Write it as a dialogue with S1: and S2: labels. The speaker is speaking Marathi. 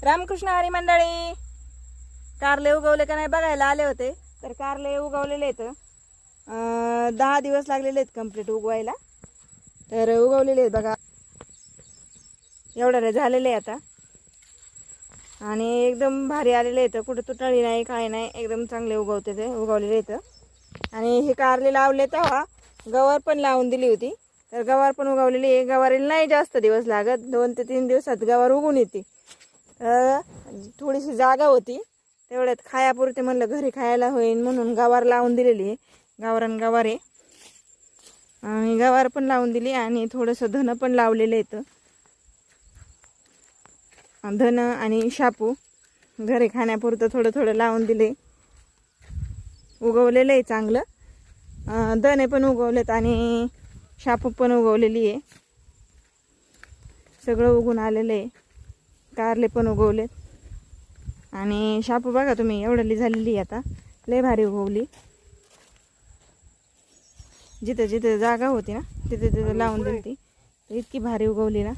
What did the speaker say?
S1: रामकृष्ण हरी मंडळी, कारले उगवले का नाही बघायला आले होते. तर कारले उगवलेले आहेत. 10 दिवस लागलेले आहेत कंप्लीट उगवायला. तर उगवलेले आहेत बघा, एवढे झालेले आहे आता. आणि एकदम भारी आलेले आहेत, कुठे तुटळी नाही काय नाही, एकदम चांगले उगवते ते उगवलेले आहेत. आणि हे कारले लावले तेव्हा गवार पण लावून दिली होती. तर गवार पण उगवलेली आहे. गवारीला नाही जास्त दिवस लागत, 2 ते 3 दिवसात गवार उगून येते. थोडीशी जागा होती तेवढ्यात खायापुरते म्हणलं घरी खायला होईल म्हणून गवार लावून दिलेली आहे. गावरान गवार आहे आणि गवार पण लावून दिली आणि थोडंसं धन पण लावलेलं आहे. धन आणि शापू घरी खाण्यापुरतं थोडं थोडं लावून दिले. उगवलेलं आहे चांगलं. धने पण उगवलेत आणि शापू पण उगवलेली आहे. सगळं उगून आलेलं आहे. कारले पण उगवलेत आणि शापू बघा तुम्ही, एवढली झालेली आता, लय भारी उगवली. जिथे जिथे जागा होती ना तिथे तिथे लावून दिली ती, इतकी भारी उगवली ना.